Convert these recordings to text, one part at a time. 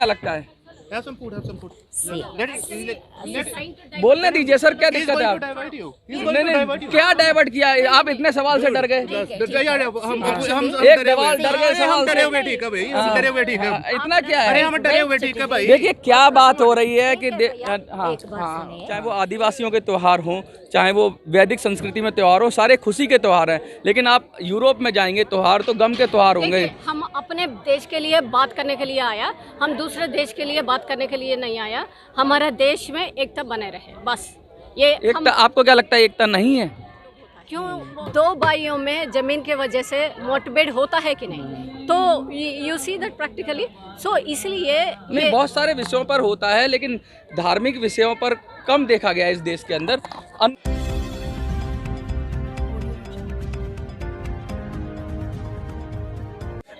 क्या लगता है? Have some food, have some food. See, बोलने दीजिए सर, क्या He's दिक्कत going है? to divert you. He's नहीं going to नहीं, divert you. क्या डाइवर्ट किया? आप इतने सवाल से डर गए। हम एक डरे हुए सवाल डर गए हैं। हम सवाल डरे से। हुए ठीक है भाई, हम डरे हुए ठीक है। इतना क्या अरे है? हम डरे हुए ठीक है भाई। देखिए क्या बात हो रही है कि हाँ एक बात हाँ, सुनिए। चाहे वो आदिवासियों के त्यौहार हों, चाहे वो वैदिक संस्कृति में त्यौहार हो, सारे खुशी के त्यौहार हैं। लेकिन आप यूरोप में जाएंगे, त्यौहार तो गम के त्यौहार होंगे। देखिए, हम अपने देश के लिए बात करने के लिए आया, हम दूसरे देश के लिए बात करने के लिए नहीं आया। हमारा देश में एकता बने रहे, बस ये एकता, आपको क्या लगता है एकता नहीं है? क्यों दो भाइयों में जमीन के वजह से मुठभेड़ होता है कि नहीं? तो यू सी दैट प्रैक्टिकली, सो इसलिए नहीं, बहुत सारे विषयों पर होता है, लेकिन धार्मिक विषयों पर कम देखा गया है इस देश के अंदर।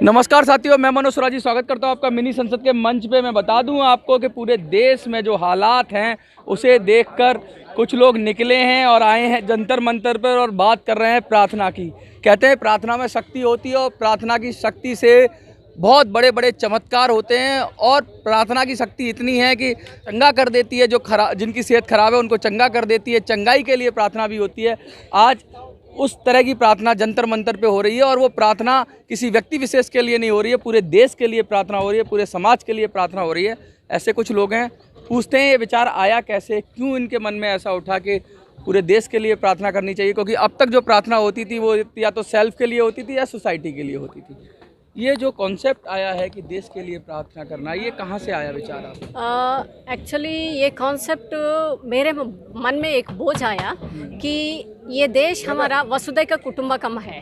नमस्कार साथियों, मैं मनोज सुराजी स्वागत करता हूं आपका मिनी संसद के मंच पे। मैं बता दूं आपको कि पूरे देश में जो हालात हैं उसे देखकर कुछ लोग निकले हैं और आए हैं जंतर मंतर पर और बात कर रहे हैं प्रार्थना की। कहते हैं प्रार्थना में शक्ति होती है और प्रार्थना की शक्ति से बहुत बड़े बड़े चमत्कार होते हैं। और प्रार्थना की शक्ति इतनी है कि चंगा कर देती है, जो जिनकी सेहत खराब है उनको चंगा कर देती है। चंगाई के लिए प्रार्थना भी होती है। आज उस तरह की प्रार्थना जंतर मंतर पे हो रही है और वो प्रार्थना किसी व्यक्ति विशेष के लिए नहीं हो रही है, पूरे देश के लिए प्रार्थना हो रही है, पूरे समाज के लिए प्रार्थना हो रही है। ऐसे कुछ लोग हैं, पूछते हैं ये विचार आया कैसे, क्यों इनके मन में ऐसा उठा कि पूरे देश के लिए प्रार्थना करनी चाहिए। क्योंकि अब तक जो प्रार्थना होती थी वो या तो सेल्फ के लिए होती थी या सोसाइटी के लिए होती थी। ये जो कॉन्सेप्ट आया है कि देश के लिए प्रार्थना करना, ये कहाँ से आया विचार आपको? एक्चुअली ये कॉन्सेप्ट मेरे मन में एक बोझ आया कि ये देश हमारा वसुधैव कुटुंबकम है।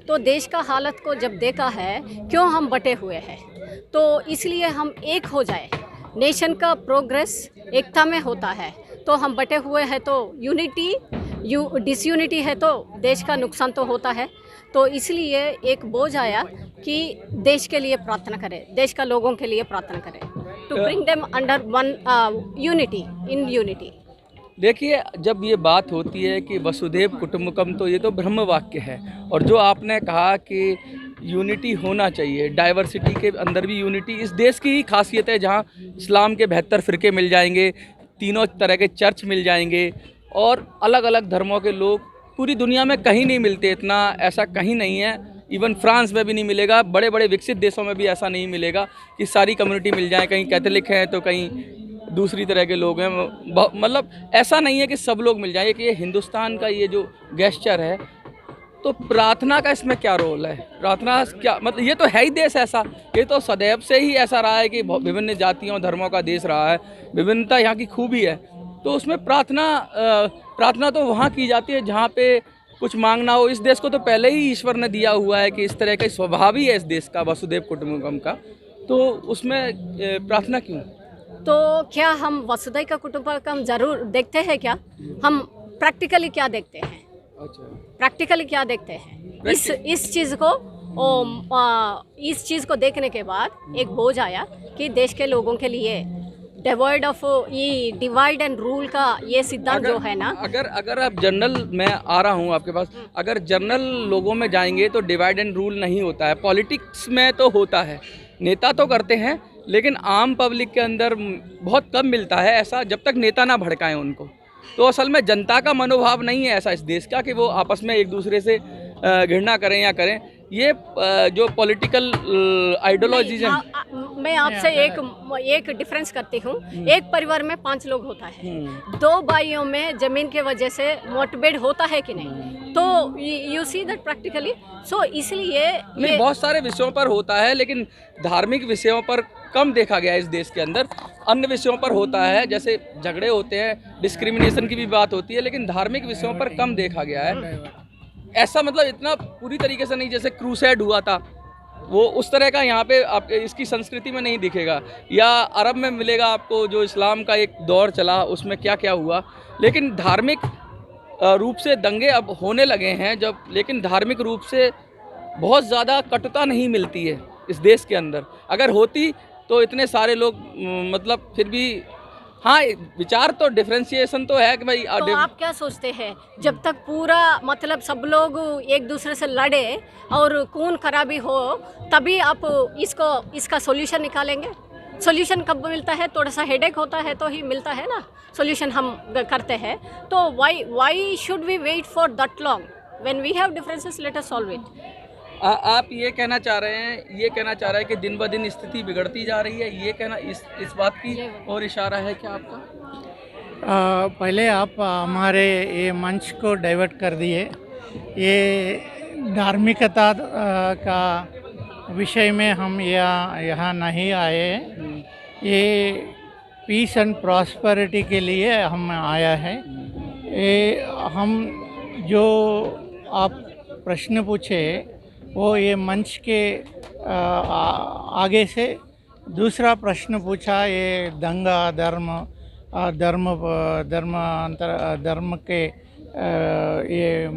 तो देश का हालत को जब देखा है, क्यों हम बटे हुए हैं, तो इसलिए हम एक हो जाए। नेशन का प्रोग्रेस एकता में होता है, तो हम बटे हुए हैं तो यूनिटी डिसयूनिटी है तो देश का नुकसान तो होता है। तो इसलिए एक बोझ आया कि देश के लिए प्रार्थना करें, देश का लोगों के लिए प्रार्थना करें, to bring them under one unity in unity. देखिए, जब ये बात होती है कि वसुधैव कुटुंबकम, तो ये तो ब्रह्म वाक्य है। और जो आपने कहा कि यूनिटी होना चाहिए, डाइवर्सिटी के अंदर भी यूनिटी, इस देश की ही खासियत है। जहाँ इस्लाम के 72 फ़िरके मिल जाएंगे, तीनों तरह के चर्च मिल जाएंगे और अलग अलग धर्मों के लोग पूरी दुनिया में कहीं नहीं मिलते। इतना ऐसा कहीं नहीं है, इवन फ्रांस में भी नहीं मिलेगा, बड़े बड़े विकसित देशों में भी ऐसा नहीं मिलेगा कि सारी कम्युनिटी मिल जाए। कहीं कैथोलिक हैं तो कहीं दूसरी तरह के लोग हैं, मतलब ऐसा नहीं है कि सब लोग मिल जाए। कि ये हिंदुस्तान का ये जो गेस्चर है, तो प्रार्थना का इसमें क्या रोल है? प्रार्थना क्या मतलब, ये तो है ही देश ऐसा, ये तो सदैव से ही ऐसा रहा है कि विभिन्न जातियों धर्मों का देश रहा है, विभिन्नता यहाँ की खूबी है। तो उसमें प्रार्थना तो वहाँ की जाती है जहाँ पे कुछ मांगना हो। इस देश को तो पहले ही ईश्वर ने दिया हुआ है कि इस तरह का स्वभाव ही है इस देश का, वसुधैव कुटुंबकम का। तो उसमें प्रार्थना क्यों? तो क्या हम वसुधैव का कुटुंबकम जरूर देखते हैं क्या? हम प्रैक्टिकली क्या देखते हैं? अच्छा, प्रैक्टिकली क्या देखते हैं? इस चीज़ को देखने के बाद एक बोझ आया कि देश के लोगों के लिए डिवाइड ऑफ ये डिवाइड एंड रूल का ये सिद्धांत जो है ना, अगर आप जनरल, मैं आ रहा हूँ आपके पास, अगर जनरल लोगों में जाएंगे तो डिवाइड एंड रूल नहीं होता है। पॉलिटिक्स में तो होता है, नेता तो करते हैं, लेकिन आम पब्लिक के अंदर बहुत कम मिलता है ऐसा, जब तक नेता ना भड़काएं उनको। तो असल में जनता का मनोभाव नहीं है ऐसा इस देश का कि वो आपस में एक दूसरे से घृणा करें या करें। ये जो पॉलिटिकल आइडियोलॉजीज हैं। मैं आपसे एक डिफरेंस करती हूँ। एक परिवार में 5 लोग होता है, दो भाइयों में जमीन के वजह से मुठभेड़ होता है कि नहीं? तो यू सी दैट प्रैक्टिकली, सो इसलिए नहीं, बहुत सारे विषयों पर होता है, लेकिन धार्मिक विषयों पर कम देखा गया है इस देश के अंदर। अन्य विषयों पर होता है, जैसे झगड़े होते हैं, डिस्क्रिमिनेशन की भी बात होती है, लेकिन धार्मिक विषयों पर कम देखा गया है। ऐसा मतलब इतना पूरी तरीके से नहीं, जैसे क्रूसेड हुआ था वो उस तरह का यहाँ पे आप इसकी संस्कृति में नहीं दिखेगा। या अरब में मिलेगा आपको, जो इस्लाम का एक दौर चला उसमें क्या क्या हुआ। लेकिन धार्मिक रूप से दंगे अब होने लगे हैं जब, लेकिन धार्मिक रूप से बहुत ज़्यादा कटुता नहीं मिलती है इस देश के अंदर। अगर होती तो इतने सारे लोग मतलब फिर भी, हाँ, विचार तो डिफरेंशिएशन तो है कि भाई। तो आप क्या सोचते हैं, जब तक पूरा मतलब सब लोग एक दूसरे से लड़े और खून खराबी हो, तभी आप इसका सॉल्यूशन निकालेंगे? सोल्यूशन कब मिलता है, थोड़ा सा हेडेक होता है तो ही मिलता है ना सोल्यूशन हम करते हैं। तो why should we wait for that long? When we have differences let us solve it. आप ये कहना चाह रहे हैं, ये कहना चाह रहे हैं कि दिन ब दिन स्थिति बिगड़ती जा रही है, ये कहना इस बात की और इशारा है क्या आपका? पहले आप हमारे ये मंच को डाइवर्ट कर दिए। ये धार्मिकता का विषय में हम यहाँ नहीं आए। ये पीस एंड प्रॉस्पेरिटी के लिए हम आया है। ये हम जो आप प्रश्न पूछे वो ये मंच के आगे से दूसरा प्रश्न पूछा, ये दंगा धर्म के ये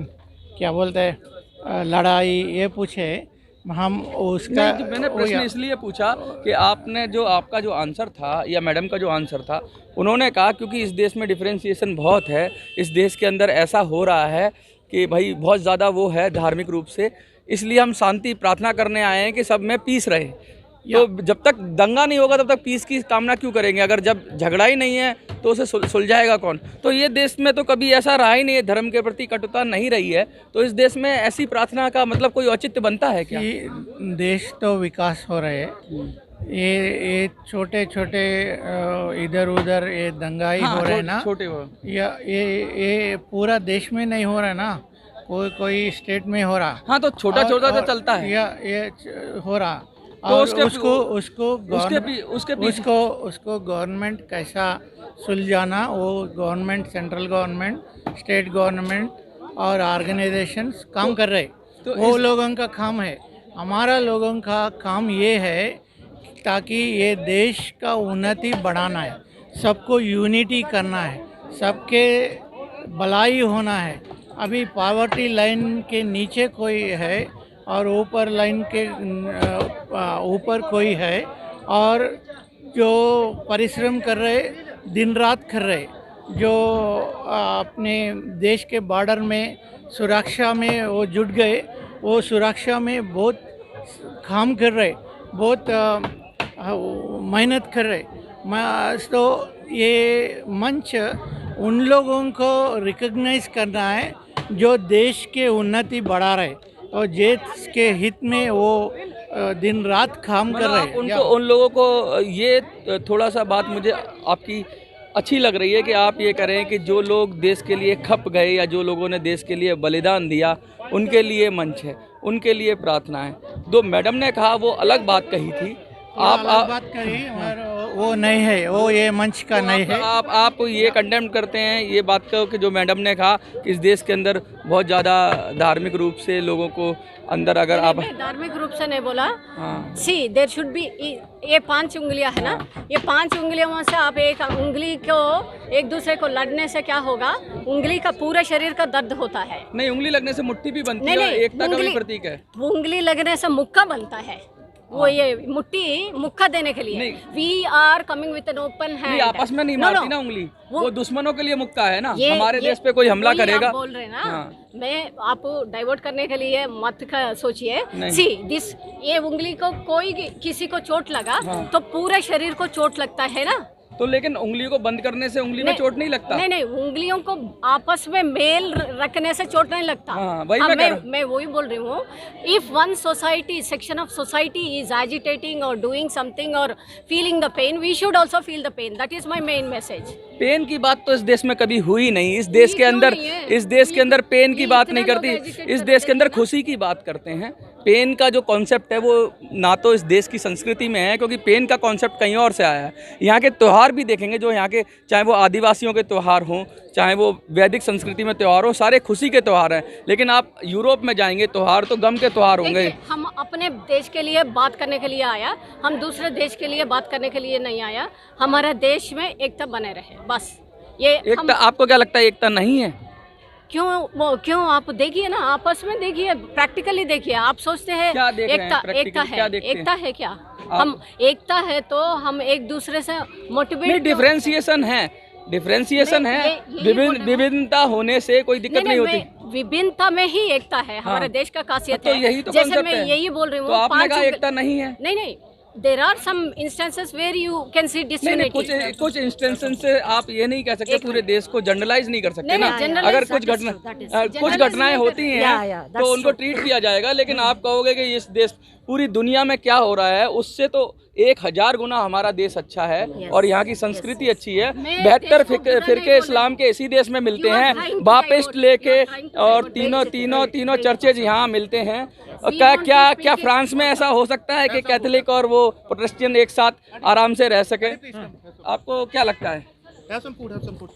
क्या बोलते हैं लड़ाई, ये पूछे हम उसका। नहीं, मैंने प्रश्न इसलिए पूछा कि आपने जो आपका जो आंसर था या मैडम का जो आंसर था, उन्होंने कहा क्योंकि इस देश में डिफरेंशिएशन बहुत है, इस देश के अंदर ऐसा हो रहा है कि भाई बहुत ज़्यादा वो है धार्मिक रूप से, इसलिए हम शांति प्रार्थना करने आए हैं कि सब में पीस रहे। तो जब तक दंगा नहीं होगा तब तक पीस की कामना क्यों करेंगे? अगर जब झगड़ा ही नहीं है तो उसे सुलझाएगा कौन? तो ये देश में तो कभी ऐसा रहा ही नहीं है, धर्म के प्रति कटुता नहीं रही है, तो इस देश में ऐसी प्रार्थना का मतलब कोई औचित्य बनता है क्या? देश तो विकास हो रहे हैं, ये छोटे छोटे इधर उधर ये दंगाई हो रहे हैं ना, छोटे वो या ये पूरा देश में नहीं हो रहा है ना, कोई स्टेट में हो रहा। हाँ, तो छोटा छोटा तो चलता है या ये हो रहा। तो और उसको गवर्नमेंट कैसा सुलझाना, वो government, central government, state government और ऑर्गेनाइजेशंस काम कर रहे। तो वो लोगों का काम है। हमारा लोगों का काम ये है ताकि ये देश का उन्नति बढ़ाना है, सबको यूनिटी करना है, सबके भलाई होना है। अभी पॉवर्टी लाइन के नीचे कोई है और ऊपर लाइन के ऊपर कोई है, और जो परिश्रम कर रहे, दिन रात कर रहे, जो अपने देश के बॉर्डर में सुरक्षा में वो जुट गए, वो सुरक्षा में बहुत काम कर रहे, बहुत मेहनत कर रहे। तो ये मंच उन लोगों को रिकॉग्नाइज करना है जो देश के उन्नति बढ़ा रहे और देश के हित में वो दिन रात काम कर रहे हैं। उन लोगों को ये थोड़ा सा बात मुझे आपकी अच्छी लग रही है कि आप ये कह रहे हैं कि जो लोग देश के लिए खप गए या जो लोगों ने देश के लिए बलिदान दिया, उनके लिए मंच है, उनके लिए प्रार्थना है। तो मैडम ने कहा वो अलग बात कही थी, आप बात करी और वो नहीं है, वो ये मंच का नहीं है। आप ये कंडेम करते हैं ये बात को कि जो मैडम ने कहा कि इस देश के अंदर बहुत ज़्यादा धार्मिक रूप से लोगों को अंदर, अगर आप धार्मिक रूप से नहीं बोला, सी देयर शुड बी, ये 5 उंगलियां है ना, ये 5 उंगलियों से आप एक उंगली को एक दूसरे को लड़ने से क्या होगा? उंगली का पूरा शरीर का दर्द होता है। नहीं, उंगली लगने से मुट्ठी भी बनती है, एकता का भी प्रतीक है। उंगली लगने से मुक्का बनता है, वो ये मुट्ठी मुक्का देने के लिए। We are coming with an open hand. आपस में नहीं मारती ना उंगली, वो दुश्मनों के लिए मुक्का है ना। हमारे देश पे कोई हमला करेगा, आप बोल रहे हैं ना। मैं आपको डाइवर्ट करने के लिए मत सोचिए। सी दिस, ये उंगली को कोई किसी को चोट लगा तो पूरे शरीर को चोट लगता है ना। तो लेकिन उंगलियों को बंद करने से उंगली में चोट नहीं लगता। नहीं, उंगलियों को आपस में मेल रखने से चोट नहीं लगता। मैं वही बोल रही हूँ। If one society, section of society is agitating और डूइंग समथिंग और feeling the pain, we should also feel the pain. That is my main message. Pain की बात तो इस देश में कभी हुई नहीं। इस देश के अंदर पेन की बात नहीं करती, इस देश के अंदर खुशी की बात करते हैं। पेन का जो कॉन्सेप्ट है वो ना तो इस देश की संस्कृति में है, क्योंकि पेन का कॉन्सेप्ट कहीं और से आया है। यहाँ के त्यौहार भी देखेंगे जो यहाँ के, चाहे वो आदिवासियों के त्यौहार हों, चाहे वो वैदिक संस्कृति में त्यौहार हो, सारे खुशी के त्यौहार हैं। लेकिन आप यूरोप में जाएंगे त्यौहार तो गम के त्यौहार होंगे। हम अपने देश के लिए बात करने के लिए आया, हम दूसरे देश के लिए बात करने के लिए नहीं आया। हमारे देश में एकता बने रहे, बस ये एकता। आपको क्या लगता है एकता नहीं है? क्यों आप देखिए ना, आपस में देखिए, प्रैक्टिकली देखिए। आप सोचते हैं एकता है क्या? हम एकता है तो हम एक दूसरे से मोटिवेट। डिफरेंशिएशन है, विभिन्नता होने से कोई दिक्कत नहीं होती। विभिन्नता में ही एकता है, हमारे देश का खासियत है। यही तो जैसे मैं यही बोल रही हूँ। तो आपने कहा एकता नहीं है? नहीं, there are some instances where you can see disunity. कुछ इंस्टेंसेस से आप ये नहीं कह सकते पूरे देश को जनरलाइज नहीं कर सकते नहीं, ना। नहीं, generalize, अगर that is कुछ घटनाएं होती हैं that's तो उनको ट्रीट किया जाएगा, लेकिन आप कहोगे कि इस देश पूरी दुनिया में क्या हो रहा है उससे तो 1000 गुना हमारा देश अच्छा है और यहाँ की संस्कृति अच्छी है। 72 फिरके इस्लाम के इसी देश में मिलते हैं, बापिस्ट लेके और तीनों चर्चेज यहाँ मिलते हैं। क्या फ्रांस में ऐसा हो सकता है कि कैथोलिक और वो प्रोटेस्टेंट एक साथ आराम से रह सके? आपको क्या लगता है? Have some food, have some food.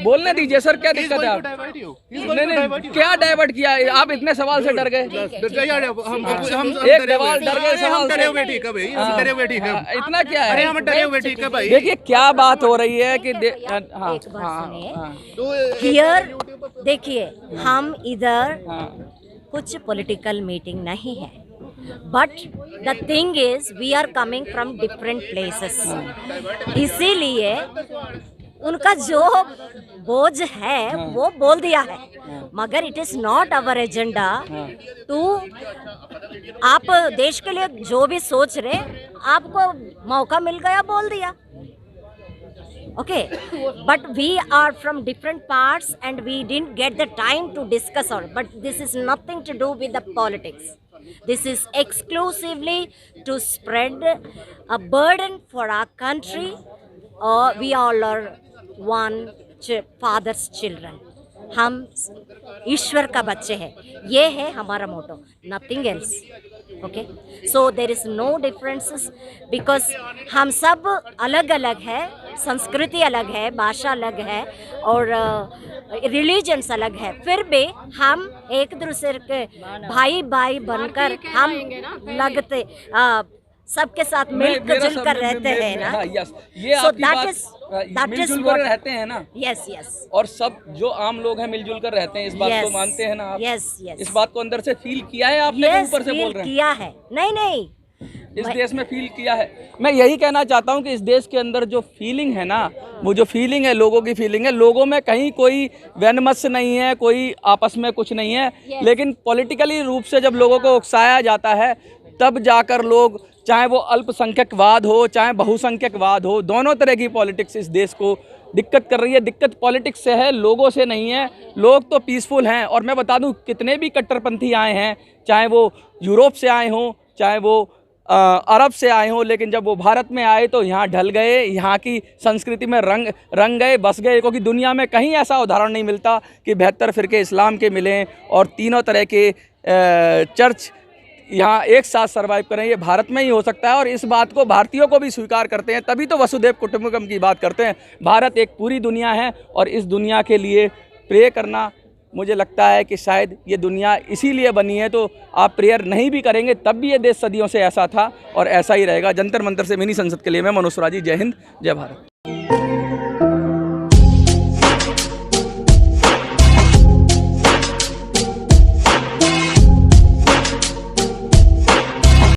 बोलने दीजिए सर, क्या He's दिक्कत going है? to divert you. He's नहीं going to नहीं, divert you. क्या डाइवर्ट किया? आप इतने सवाल से डर गए। हम एक सवाल डर गए सवाल हम से। डरे हुए ठीक है भाई, हम डरे हुए ठीक है। इतना क्या अरे है? हम डरे हुए ठीक है भाई। देखिए क्या बात हो रही है कि हाँ एक बात सुनिए। तो हियर देखिए, हम इधर हाँ कुछ पॉलिटिकल मीटिंग नहीं है, but the thing is we are coming from different places, इसीलिए उनका जो बोझ है वो बोल दिया है, मगर it is not our agenda to. आप देश के लिए जो भी सोच रहे, आपको मौका मिल गया, बोल दिया, okay, but we are from different parts and we didn't get the time to discuss all, but this is nothing to do with the politics. This is exclusively to spread a burden for our country. We all are one father's children. हम ईश्वर का बच्चे हैं, ये है हमारा motto, nothing else. Okay, so there is no differences because हम सब अलग अलग है, संस्कृति अलग है, भाषा अलग है और रिलीजन्स अलग है, फिर भी हम एक दूसरे के भाई भाई बनकर हम लगते सबके साथ मिलकर जुलकर रहते हैं ना। यस, ये So आपकी that बात, is- that is मिलजुल what- कर रहते हैं ना, यस यस और सब जो आम लोग हैं मिलजुल कर रहते हैं, इस बात को Yes. मानते हैं ना आप? Yes, yes. इस बात को अंदर से फील किया है आपने कि यस ऊपर से बोल फील रहे हैं? किया है, नहीं नहीं, इस देश में फील किया है। मैं यही कहना चाहता हूं कि इस देश के अंदर जो फीलिंग है ना, वो जो फीलिंग है, लोगों की फीलिंग है, लोगों में कहीं कोई वैनमत्स्य नहीं है, कोई आपस में कुछ नहीं है, लेकिन पॉलिटिकली रूप से जब लोगों को उकसाया जाता है तब जाकर लोग, चाहे वो अल्पसंख्यकवाद हो चाहे बहुसंख्यकवाद हो, दोनों तरह की पॉलिटिक्स इस देश को दिक्कत कर रही है। दिक्कत पॉलिटिक्स से है, लोगों से नहीं है। लोग तो पीसफुल हैं, और मैं बता दूं कितने भी कट्टरपंथी आए हैं, चाहे वो यूरोप से आए हों चाहे वो अरब से आए हों, लेकिन जब वो भारत में आए तो यहाँ ढल गए, यहाँ की संस्कृति में रंग गए, बस गए, क्योंकि दुनिया में कहीं ऐसा उदाहरण नहीं मिलता कि 72 फिरके इस्लाम के मिलें और तीनों तरह के चर्च यहाँ एक साथ सर्वाइव करें। ये भारत में ही हो सकता है, और इस बात को भारतीयों को भी स्वीकार करते हैं, तभी तो वसुधैव कुटुंबकम की बात करते हैं। भारत एक पूरी दुनिया है, और इस दुनिया के लिए प्रे करना, मुझे लगता है कि शायद ये दुनिया इसीलिए बनी है। तो आप प्रेयर नहीं भी करेंगे तब भी ये देश सदियों से ऐसा था और ऐसा ही रहेगा। जंतर मंतर से मिनी संसद के लिए मैं मनोज सुराजी, जय हिंद, जय भारत।